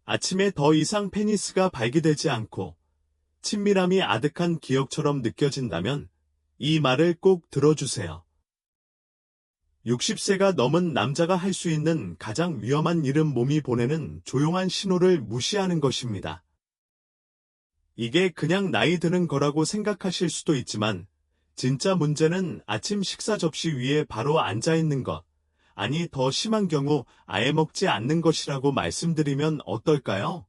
아침에 더 이상 페니스가 발기되지 않고 친밀함이 아득한 기억처럼 느껴진다면 이 말을 꼭 들어주세요. 60세가 넘은 남자가 할 수 있는 가장 위험한 일은 몸이 보내는 조용한 신호를 무시하는 것입니다. 이게 그냥 나이 드는 거라고 생각하실 수도 있지만 진짜 문제는 아침 식사 접시 위에 바로 앉아 있는 것, 아니 더 심한 경우 아예 먹지 않는 것이라고 말씀드리면 어떨까요?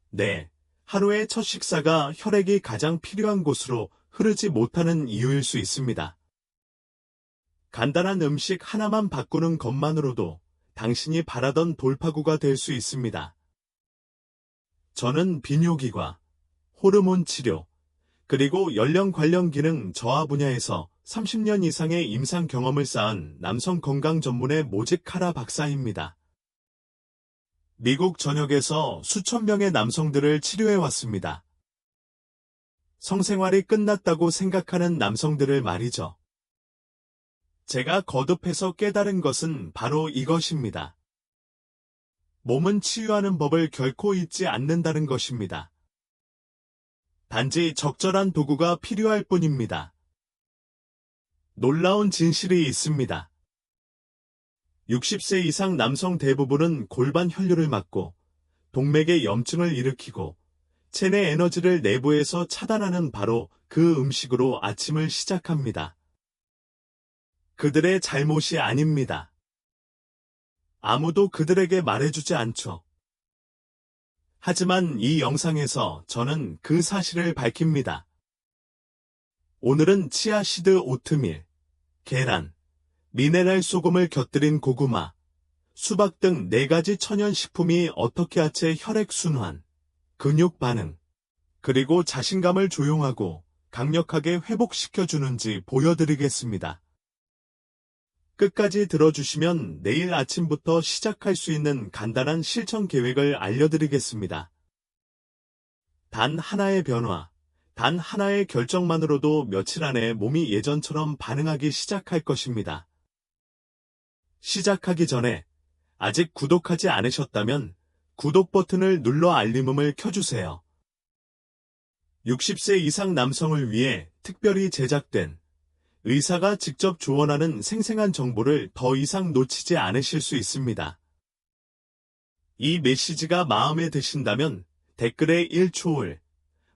네, 하루의 첫 식사가 혈액이 가장 필요한 곳으로 흐르지 못하는 이유일 수 있습니다. 간단한 음식 하나만 바꾸는 것만으로도 당신이 바라던 돌파구가 될 수 있습니다. 저는 비뇨기과, 호르몬 치료, 그리고 연령 관련 기능 저하 분야에서 30년 이상의 임상 경험을 쌓은 남성 건강 전문의 모직 카라 박사입니다. 미국 전역에서 수천 명의 남성들을 치료해왔습니다. 성생활이 끝났다고 생각하는 남성들을 말이죠. 제가 거듭해서 깨달은 것은 바로 이것입니다. 몸은 치유하는 법을 결코 잊지 않는다는 것입니다. 단지 적절한 도구가 필요할 뿐입니다. 놀라운 진실이 있습니다. 60세 이상 남성 대부분은 골반 혈류를 막고 동맥의 염증을 일으키고 체내 에너지를 내부에서 차단하는 바로 그 음식으로 아침을 시작합니다. 그들의 잘못이 아닙니다. 아무도 그들에게 말해주지 않죠. 하지만 이 영상에서 저는 그 사실을 밝힙니다. 오늘은 치아시드 오트밀, 계란, 미네랄 소금을 곁들인 고구마, 수박 등 4가지 천연식품이 어떻게 하체 혈액순환, 근육 반응, 그리고 자신감을 조용하고 강력하게 회복시켜주는지 보여드리겠습니다. 끝까지 들어주시면 내일 아침부터 시작할 수 있는 간단한 실천 계획을 알려드리겠습니다. 단 하나의 변화, 단 하나의 결정만으로도 며칠 안에 몸이 예전처럼 반응하기 시작할 것입니다. 시작하기 전에 아직 구독하지 않으셨다면 구독 버튼을 눌러 알림음을 켜주세요. 60세 이상 남성을 위해 특별히 제작된 의사가 직접 조언하는 생생한 정보를 더 이상 놓치지 않으실 수 있습니다. 이 메시지가 마음에 드신다면 댓글에 1초을,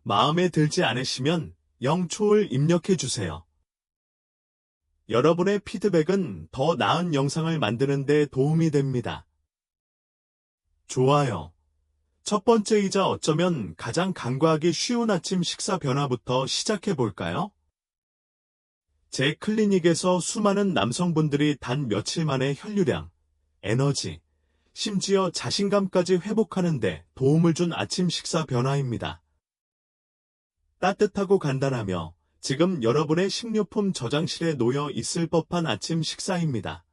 마음에 들지 않으시면 0초을 입력해주세요. 여러분의 피드백은 더 나은 영상을 만드는 데 도움이 됩니다. 좋아요. 첫 번째이자 어쩌면 가장 간과하기 쉬운 아침 식사 변화부터 시작해볼까요? 제 클리닉에서 수많은 남성분들이 단 며칠 만에 혈류량, 에너지, 심지어 자신감까지 회복하는데 도움을 준 아침 식사 변화입니다. 따뜻하고 간단하며 지금 여러분의 식료품 저장실에 놓여 있을 법한 아침 식사입니다.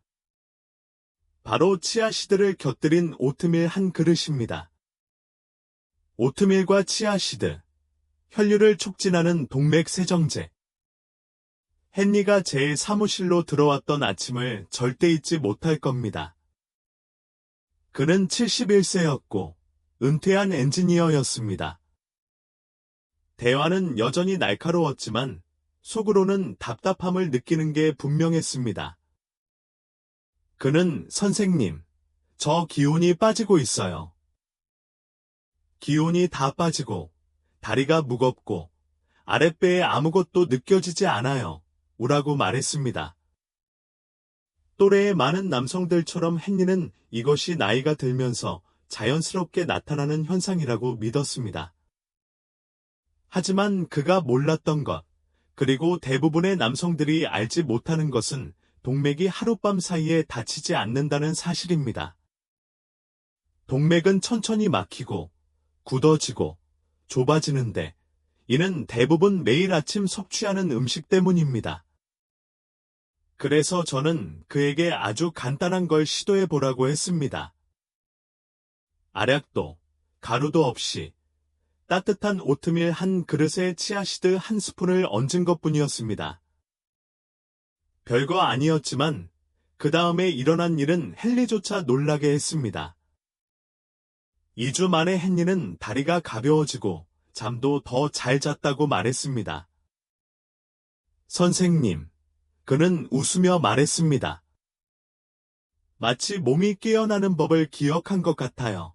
바로 치아시드를 곁들인 오트밀 한 그릇입니다. 오트밀과 치아시드, 혈류를 촉진하는 동맥 세정제. 헨리가 제 사무실로 들어왔던 아침을 절대 잊지 못할 겁니다. 그는 71세였고 은퇴한 엔지니어였습니다. 대화는 여전히 날카로웠지만 속으로는 답답함을 느끼는 게 분명했습니다. 그는 선생님, 저 기운이 빠지고 있어요. 기운이 다 빠지고 다리가 무겁고 아랫배에 아무것도 느껴지지 않아요. 우라고 말했습니다. 또래의 많은 남성들처럼 헨리는 이것이 나이가 들면서 자연스럽게 나타나는 현상이라고 믿었습니다. 하지만 그가 몰랐던 것, 그리고 대부분의 남성들이 알지 못하는 것은 동맥이 하룻밤 사이에 닫히지 않는다는 사실입니다. 동맥은 천천히 막히고 굳어지고 좁아지는데 이는 대부분 매일 아침 섭취하는 음식 때문입니다. 그래서 저는 그에게 아주 간단한 걸 시도해 보라고 했습니다. 알약도, 가루도 없이 따뜻한 오트밀 한 그릇에 치아시드 한 스푼을 얹은 것뿐이었습니다. 별거 아니었지만 그 다음에 일어난 일은 헨리조차 놀라게 했습니다. 2주 만에 헨리는 다리가 가벼워지고 잠도 더 잘 잤다고 말했습니다. 선생님, 그는 웃으며 말했습니다. 마치 몸이 깨어나는 법을 기억한 것 같아요.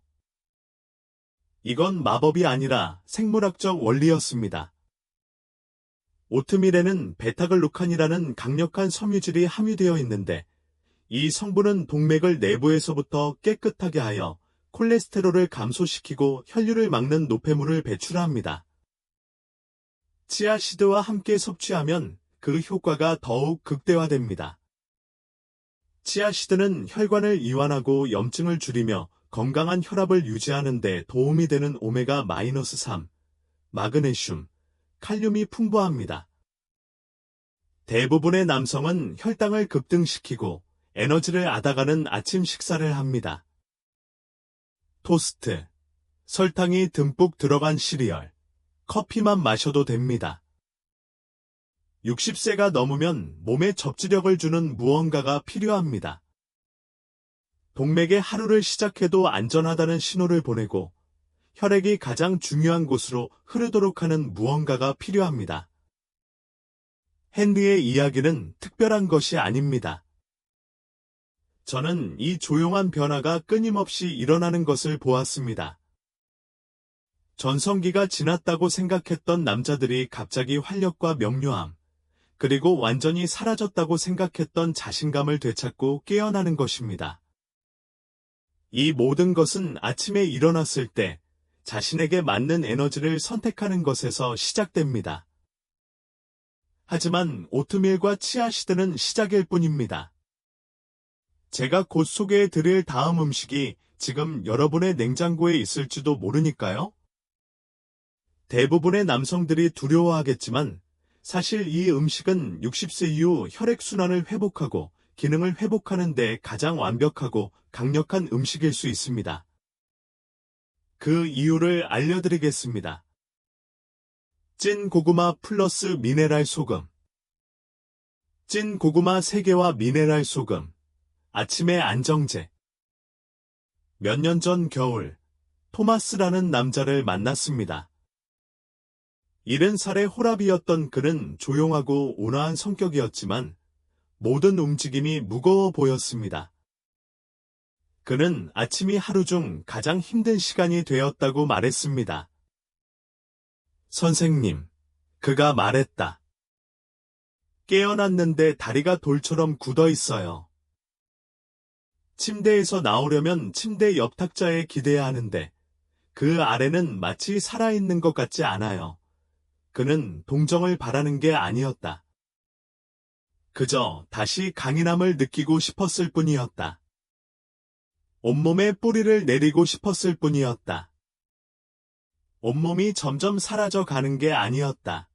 이건 마법이 아니라 생물학적 원리였습니다. 오트밀에는 베타글루칸이라는 강력한 섬유질이 함유되어 있는데 이 성분은 동맥을 내부에서부터 깨끗하게 하여 콜레스테롤을 감소시키고 혈류를 막는 노폐물을 배출합니다. 치아씨드와 함께 섭취하면 그 효과가 더욱 극대화됩니다. 치아씨드는 혈관을 이완하고 염증을 줄이며 건강한 혈압을 유지하는 데 도움이 되는 오메가-3, 마그네슘, 칼륨이 풍부합니다. 대부분의 남성은 혈당을 급등시키고 에너지를 얻어가는 아침 식사를 합니다. 토스트, 설탕이 듬뿍 들어간 시리얼, 커피만 마셔도 됩니다. 60세가 넘으면 몸에 접지력을 주는 무언가가 필요합니다. 동맥의 하루를 시작해도 안전하다는 신호를 보내고 혈액이 가장 중요한 곳으로 흐르도록 하는 무언가가 필요합니다. 헨리의 이야기는 특별한 것이 아닙니다. 저는 이 조용한 변화가 끊임없이 일어나는 것을 보았습니다. 전성기가 지났다고 생각했던 남자들이 갑자기 활력과 명료함, 그리고 완전히 사라졌다고 생각했던 자신감을 되찾고 깨어나는 것입니다. 이 모든 것은 아침에 일어났을 때 자신에게 맞는 에너지를 선택하는 것에서 시작됩니다. 하지만 오트밀과 치아씨드는 시작일 뿐입니다. 제가 곧 소개해 드릴 다음 음식이 지금 여러분의 냉장고에 있을지도 모르니까요. 대부분의 남성들이 두려워하겠지만 사실 이 음식은 60세 이후 혈액순환을 회복하고 기능을 회복하는 데 가장 완벽하고 강력한 음식일 수 있습니다. 그 이유를 알려드리겠습니다. 찐 고구마 플러스 미네랄 소금. 찐 고구마 3개와 미네랄 소금. 아침의 안정제. 몇 년 전 겨울, 토마스라는 남자를 만났습니다. 70살의 호랍이었던 그는 조용하고 온화한 성격이었지만 모든 움직임이 무거워 보였습니다. 그는 아침이 하루 중 가장 힘든 시간이 되었다고 말했습니다. 선생님, 그가 말했다. 깨어났는데 다리가 돌처럼 굳어 있어요. 침대에서 나오려면 침대 옆 탁자에 기대야 하는데 그 아래는 마치 살아있는 것 같지 않아요. 그는 동정을 바라는 게 아니었다. 그저 다시 강인함을 느끼고 싶었을 뿐이었다. 온몸에 뿌리를 내리고 싶었을 뿐이었다. 온몸이 점점 사라져 가는 게 아니었다.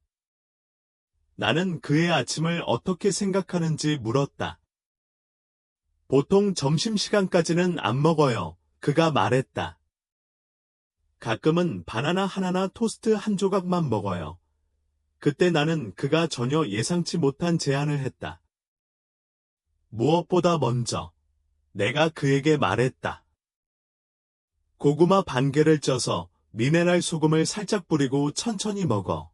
나는 그의 아침을 어떻게 생각하는지 물었다. 보통 점심시간까지는 안 먹어요. 그가 말했다. 가끔은 바나나 하나나 토스트 한 조각만 먹어요. 그때 나는 그가 전혀 예상치 못한 제안을 했다. 무엇보다 먼저 내가 그에게 말했다. 고구마 반 개를 쪄서 미네랄 소금을 살짝 뿌리고 천천히 먹어.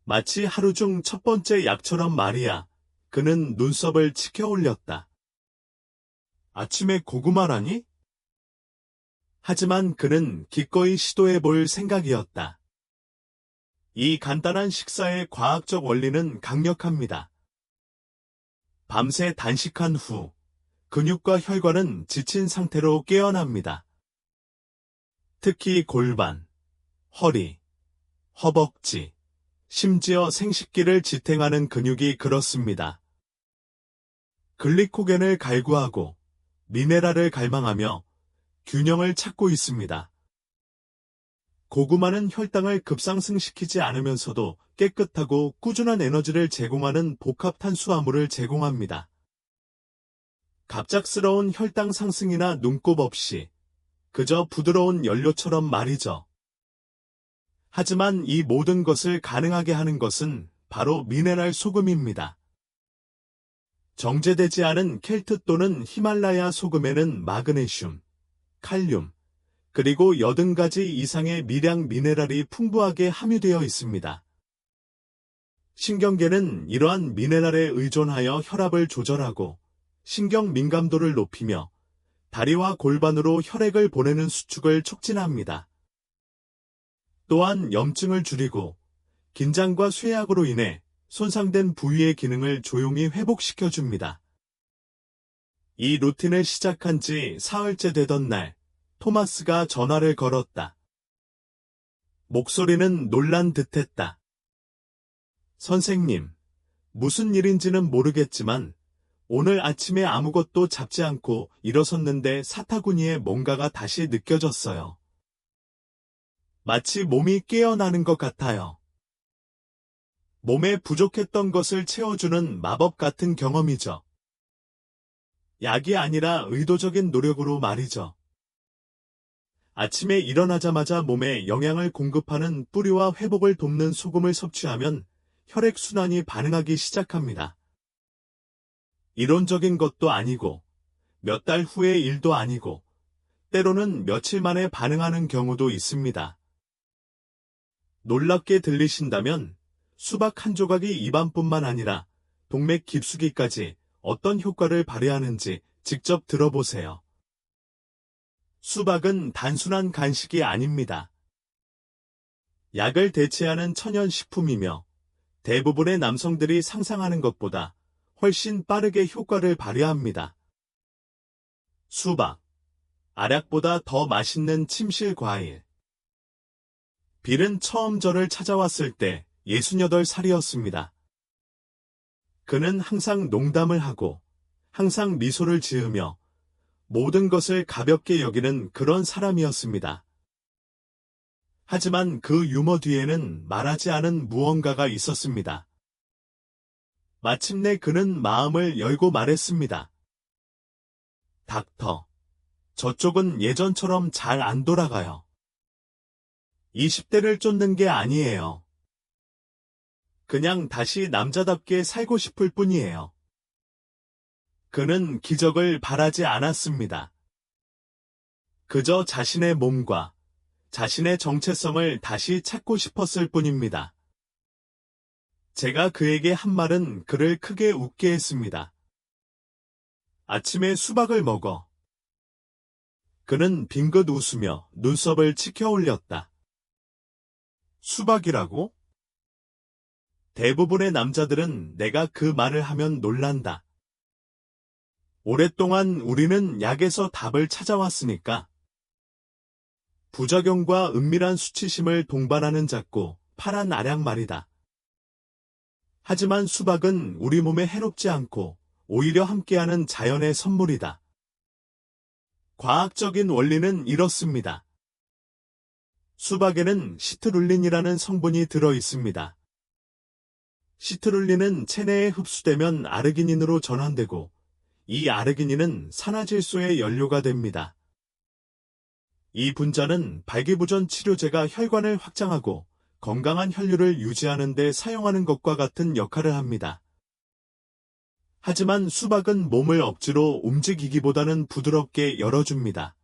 마치 하루 중 첫 번째 약처럼 말이야. 그는 눈썹을 치켜 올렸다. 아침에 고구마라니? 하지만 그는 기꺼이 시도해 볼 생각이었다. 이 간단한 식사의 과학적 원리는 강력합니다. 밤새 단식한 후 근육과 혈관은 지친 상태로 깨어납니다. 특히 골반, 허리, 허벅지, 심지어 생식기를 지탱하는 근육이 그렇습니다. 글리코겐을 갈구하고 미네랄을 갈망하며 균형을 찾고 있습니다. 고구마는 혈당을 급상승시키지 않으면서도 깨끗하고 꾸준한 에너지를 제공하는 복합 탄수화물을 제공합니다. 갑작스러운 혈당 상승이나 눈곱 없이 그저 부드러운 연료처럼 말이죠. 하지만 이 모든 것을 가능하게 하는 것은 바로 미네랄 소금입니다. 정제되지 않은 켈트 또는 히말라야 소금에는 마그네슘, 칼륨, 그리고 80가지 이상의 미량 미네랄이 풍부하게 함유되어 있습니다. 신경계는 이러한 미네랄에 의존하여 혈압을 조절하고 신경 민감도를 높이며 다리와 골반으로 혈액을 보내는 수축을 촉진합니다. 또한 염증을 줄이고 긴장과 쇠약으로 인해 손상된 부위의 기능을 조용히 회복시켜줍니다. 이 루틴을 시작한 지 사흘째 되던 날, 토마스가 전화를 걸었다. 목소리는 놀란 듯했다. 선생님, 무슨 일인지는 모르겠지만 오늘 아침에 아무것도 잡지 않고 일어섰는데 사타구니에 뭔가가 다시 느껴졌어요. 마치 몸이 깨어나는 것 같아요. 몸에 부족했던 것을 채워주는 마법 같은 경험이죠. 약이 아니라 의도적인 노력으로 말이죠. 아침에 일어나자마자 몸에 영양을 공급하는 뿌리와 회복을 돕는 소금을 섭취하면 혈액순환이 반응하기 시작합니다. 이론적인 것도 아니고, 몇 달 후의 일도 아니고, 때로는 며칠 만에 반응하는 경우도 있습니다. 놀랍게 들리신다면 수박 한 조각이 입안뿐만 아니라 동맥 깊숙이까지 어떤 효과를 발휘하는지 직접 들어보세요. 수박은 단순한 간식이 아닙니다. 약을 대체하는 천연식품이며 대부분의 남성들이 상상하는 것보다 훨씬 빠르게 효과를 발휘합니다. 수박, 알약보다 더 맛있는 침실 과일. 빌은 처음 저를 찾아왔을 때 68살이었습니다. 그는 항상 농담을 하고 항상 미소를 지으며 모든 것을 가볍게 여기는 그런 사람이었습니다. 하지만 그 유머 뒤에는 말하지 않은 무언가가 있었습니다. 마침내 그는 마음을 열고 말했습니다. 닥터, 저쪽은 예전처럼 잘 안 돌아가요. 20대를 쫓는 게 아니에요. 그냥 다시 남자답게 살고 싶을 뿐이에요. 그는 기적을 바라지 않았습니다. 그저 자신의 몸과 자신의 정체성을 다시 찾고 싶었을 뿐입니다. 제가 그에게 한 말은 그를 크게 웃게 했습니다. 아침에 수박을 먹어. 그는 빙긋 웃으며 눈썹을 치켜 올렸다. 수박이라고? 대부분의 남자들은 내가 그 말을 하면 놀란다. 오랫동안 우리는 약에서 답을 찾아왔으니까. 부작용과 은밀한 수치심을 동반하는 작고 파란 알약 말이다. 하지만 수박은 우리 몸에 해롭지 않고 오히려 함께하는 자연의 선물이다. 과학적인 원리는 이렇습니다. 수박에는 시트룰린이라는 성분이 들어 있습니다. 시트룰린은 체내에 흡수되면 아르기닌으로 전환되고 이 아르기닌은 산화질소의 연료가 됩니다. 이 분자는 발기부전 치료제가 혈관을 확장하고 건강한 혈류를 유지하는 데 사용하는 것과 같은 역할을 합니다. 하지만 수박은 몸을 억지로 움직이기보다는 부드럽게 열어줍니다.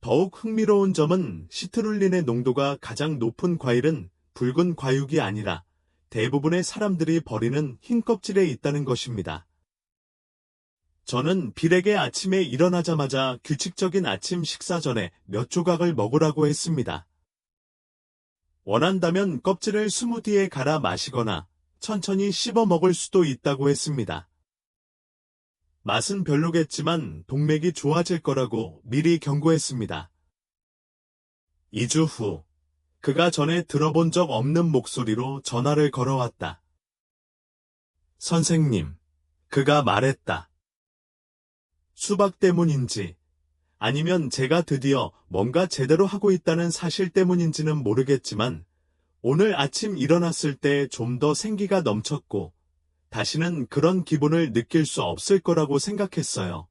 더욱 흥미로운 점은 시트룰린의 농도가 가장 높은 과일은 붉은 과육이 아니라 대부분의 사람들이 버리는 흰 껍질에 있다는 것입니다. 저는 빌에게 아침에 일어나자마자 규칙적인 아침 식사 전에 몇 조각을 먹으라고 했습니다. 원한다면 껍질을 스무디에 갈아 마시거나 천천히 씹어 먹을 수도 있다고 했습니다. 맛은 별로겠지만 동맥이 좋아질 거라고 미리 경고했습니다. 2주 후, 그가 전에 들어본 적 없는 목소리로 전화를 걸어왔다. 선생님, 그가 말했다. 수박 때문인지, 아니면 제가 드디어 뭔가 제대로 하고 있다는 사실 때문인지는 모르겠지만, 오늘 아침 일어났을 때 좀 더 생기가 넘쳤고, 다시는 그런 기분을 느낄 수 없을 거라고 생각했어요.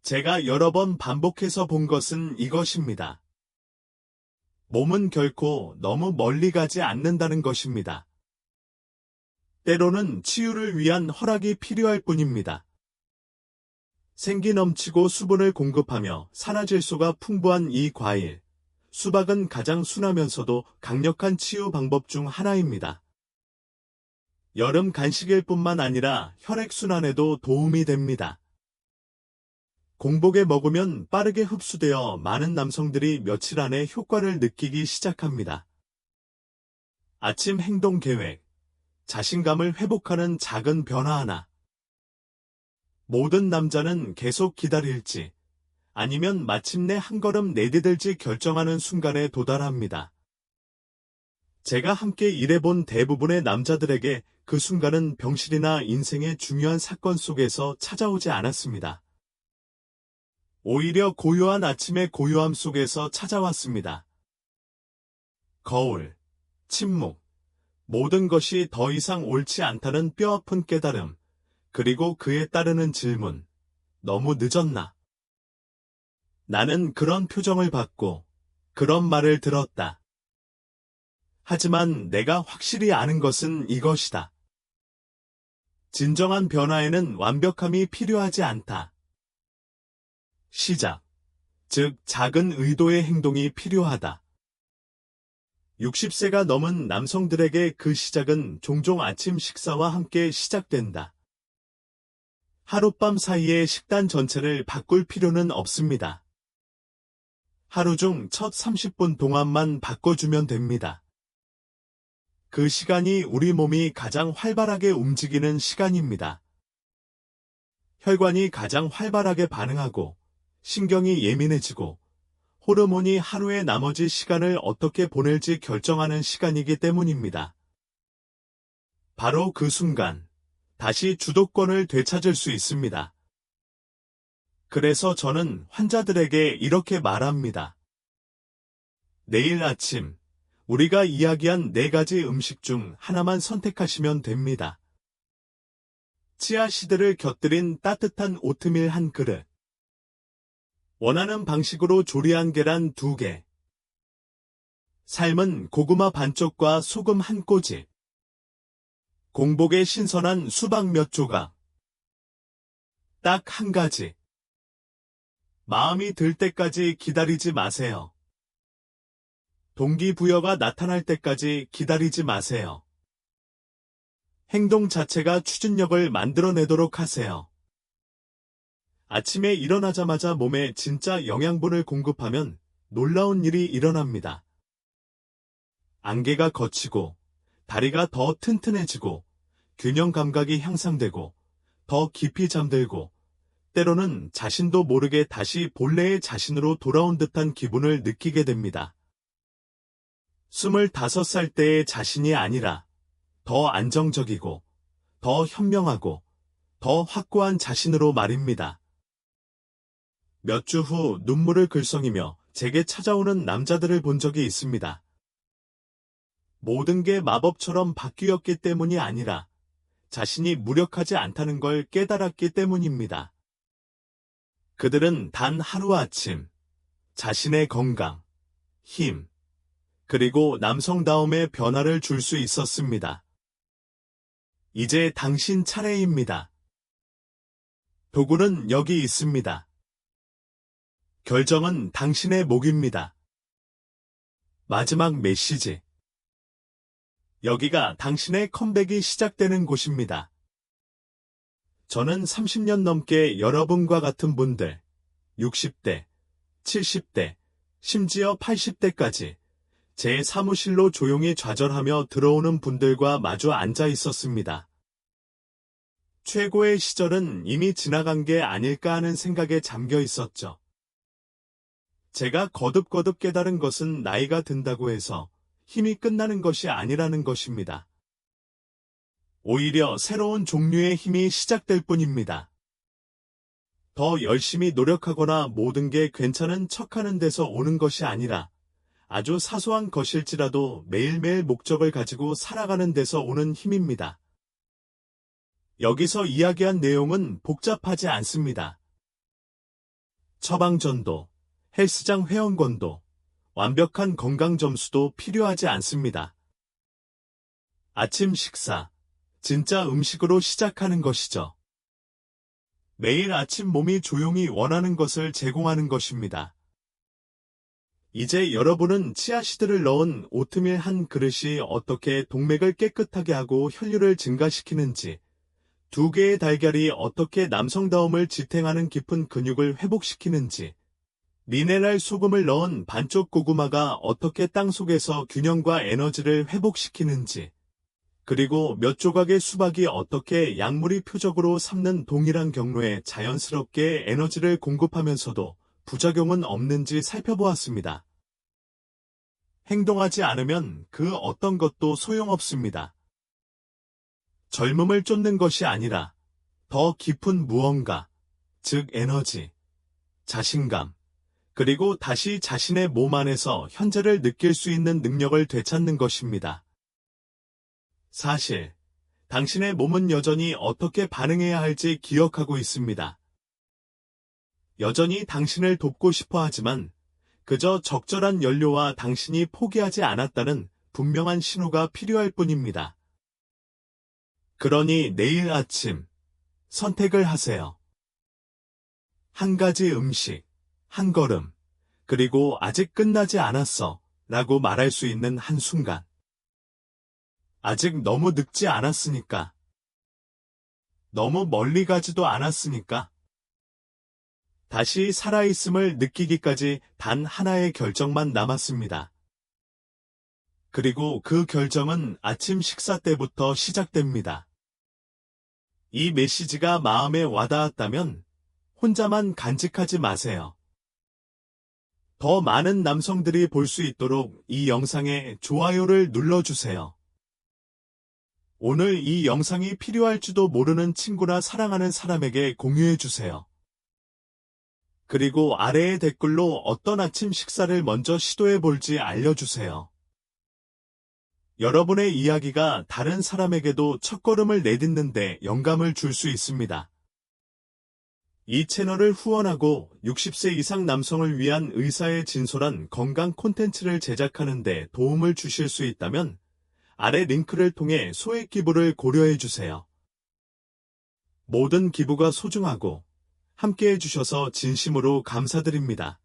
제가 여러 번 반복해서 본 것은 이것입니다. 몸은 결코 너무 멀리 가지 않는다는 것입니다. 때로는 치유를 위한 허락이 필요할 뿐입니다. 생기 넘치고 수분을 공급하며 산화질소가 풍부한 이 과일. 수박은 가장 순하면서도 강력한 치유 방법 중 하나입니다. 여름 간식일 뿐만 아니라 혈액순환에도 도움이 됩니다. 공복에 먹으면 빠르게 흡수되어 많은 남성들이 며칠 안에 효과를 느끼기 시작합니다. 아침 행동 계획. 자신감을 회복하는 작은 변화 하나. 모든 남자는 계속 기다릴지, 아니면 마침내 한 걸음 내디딜지 결정하는 순간에 도달합니다. 제가 함께 일해본 대부분의 남자들에게 그 순간은 병실이나 인생의 중요한 사건 속에서 찾아오지 않았습니다. 오히려 고요한 아침의 고요함 속에서 찾아왔습니다. 거울, 침묵, 모든 것이 더 이상 옳지 않다는 뼈아픈 깨달음, 그리고 그에 따르는 질문, 너무 늦었나? 나는 그런 표정을 받고 그런 말을 들었다. 하지만 내가 확실히 아는 것은 이것이다. 진정한 변화에는 완벽함이 필요하지 않다. 시작, 즉 작은 의도의 행동이 필요하다. 60세가 넘은 남성들에게 그 시작은 종종 아침 식사와 함께 시작된다. 하룻밤 사이에 식단 전체를 바꿀 필요는 없습니다. 하루 중 첫 30분 동안만 바꿔주면 됩니다. 그 시간이 우리 몸이 가장 활발하게 움직이는 시간입니다. 혈관이 가장 활발하게 반응하고 신경이 예민해지고 호르몬이 하루의 나머지 시간을 어떻게 보낼지 결정하는 시간이기 때문입니다. 바로 그 순간, 다시 주도권을 되찾을 수 있습니다. 그래서 저는 환자들에게 이렇게 말합니다. 내일 아침, 우리가 이야기한 4가지 음식 중 하나만 선택하시면 됩니다. 치아씨드를 곁들인 따뜻한 오트밀 한 그릇. 원하는 방식으로 조리한 계란 2개. 삶은 고구마 반쪽과 소금 한 꼬집. 공복에 신선한 수박 몇 조각. 딱 한 가지. 마음이 들 때까지 기다리지 마세요. 동기부여가 나타날 때까지 기다리지 마세요. 행동 자체가 추진력을 만들어내도록 하세요. 아침에 일어나자마자 몸에 진짜 영양분을 공급하면 놀라운 일이 일어납니다. 안개가 걷히고, 다리가 더 튼튼해지고, 균형 감각이 향상되고, 더 깊이 잠들고, 때로는 자신도 모르게 다시 본래의 자신으로 돌아온 듯한 기분을 느끼게 됩니다. 25살 때의 자신이 아니라 더 안정적이고, 더 현명하고, 더 확고한 자신으로 말입니다. 몇 주 후 눈물을 글썽이며 제게 찾아오는 남자들을 본 적이 있습니다. 모든 게 마법처럼 바뀌었기 때문이 아니라 자신이 무력하지 않다는 걸 깨달았기 때문입니다. 그들은 단 하루아침 자신의 건강, 힘, 그리고 남성다움의 변화를 줄 수 있었습니다. 이제 당신 차례입니다. 도구는 여기 있습니다. 결정은 당신의 몫입니다. 마지막 메시지. 여기가 당신의 컴백이 시작되는 곳입니다. 저는 30년 넘게 여러분과 같은 분들, 60대, 70대, 심지어 80대까지 제 사무실로 조용히 좌절하며 들어오는 분들과 마주 앉아 있었습니다. 최고의 시절은 이미 지나간 게 아닐까 하는 생각에 잠겨 있었죠. 제가 거듭거듭 깨달은 것은 나이가 든다고 해서 힘이 끝나는 것이 아니라는 것입니다. 오히려 새로운 종류의 힘이 시작될 뿐입니다. 더 열심히 노력하거나 모든 게 괜찮은 척하는 데서 오는 것이 아니라 아주 사소한 것일지라도 매일매일 목적을 가지고 살아가는 데서 오는 힘입니다. 여기서 이야기한 내용은 복잡하지 않습니다. 처방전도, 헬스장 회원권도, 완벽한 건강 점수도 필요하지 않습니다. 아침 식사, 진짜 음식으로 시작하는 것이죠. 매일 아침 몸이 조용히 원하는 것을 제공하는 것입니다. 이제 여러분은 치아씨드를 넣은 오트밀 한 그릇이 어떻게 동맥을 깨끗하게 하고 혈류를 증가시키는지, 2개의 달걀이 어떻게 남성다움을 지탱하는 깊은 근육을 회복시키는지, 미네랄 소금을 넣은 반쪽 고구마가 어떻게 땅속에서 균형과 에너지를 회복시키는지, 그리고 몇 조각의 수박이 어떻게 약물이 표적으로 삼는 동일한 경로에 자연스럽게 에너지를 공급하면서도 부작용은 없는지 살펴보았습니다. 행동하지 않으면 그 어떤 것도 소용없습니다. 젊음을 쫓는 것이 아니라 더 깊은 무언가, 즉 에너지, 자신감, 그리고 다시 자신의 몸 안에서 현재를 느낄 수 있는 능력을 되찾는 것입니다. 사실, 당신의 몸은 여전히 어떻게 반응해야 할지 기억하고 있습니다. 여전히 당신을 돕고 싶어 하지만 그저 적절한 연료와 당신이 포기하지 않았다는 분명한 신호가 필요할 뿐입니다. 그러니 내일 아침 선택을 하세요. 한 가지 음식, 한 걸음, 그리고 아직 끝나지 않았어 라고 말할 수 있는 한순간. 아직 너무 늙지 않았으니까. 너무 멀리 가지도 않았으니까. 다시 살아있음을 느끼기까지 단 하나의 결정만 남았습니다. 그리고 그 결정은 아침 식사 때부터 시작됩니다. 이 메시지가 마음에 와닿았다면 혼자만 간직하지 마세요. 더 많은 남성들이 볼 수 있도록 이 영상에 좋아요를 눌러주세요. 오늘 이 영상이 필요할지도 모르는 친구나 사랑하는 사람에게 공유해주세요. 그리고 아래의 댓글로 어떤 아침 식사를 먼저 시도해볼지 알려주세요. 여러분의 이야기가 다른 사람에게도 첫걸음을 내딛는데 영감을 줄 수 있습니다. 이 채널을 후원하고 60세 이상 남성을 위한 의사의 진솔한 건강 콘텐츠를 제작하는 데 도움을 주실 수 있다면 아래 링크를 통해 소액 기부를 고려해 주세요. 모든 기부가 소중하고 함께해 주셔서 진심으로 감사드립니다.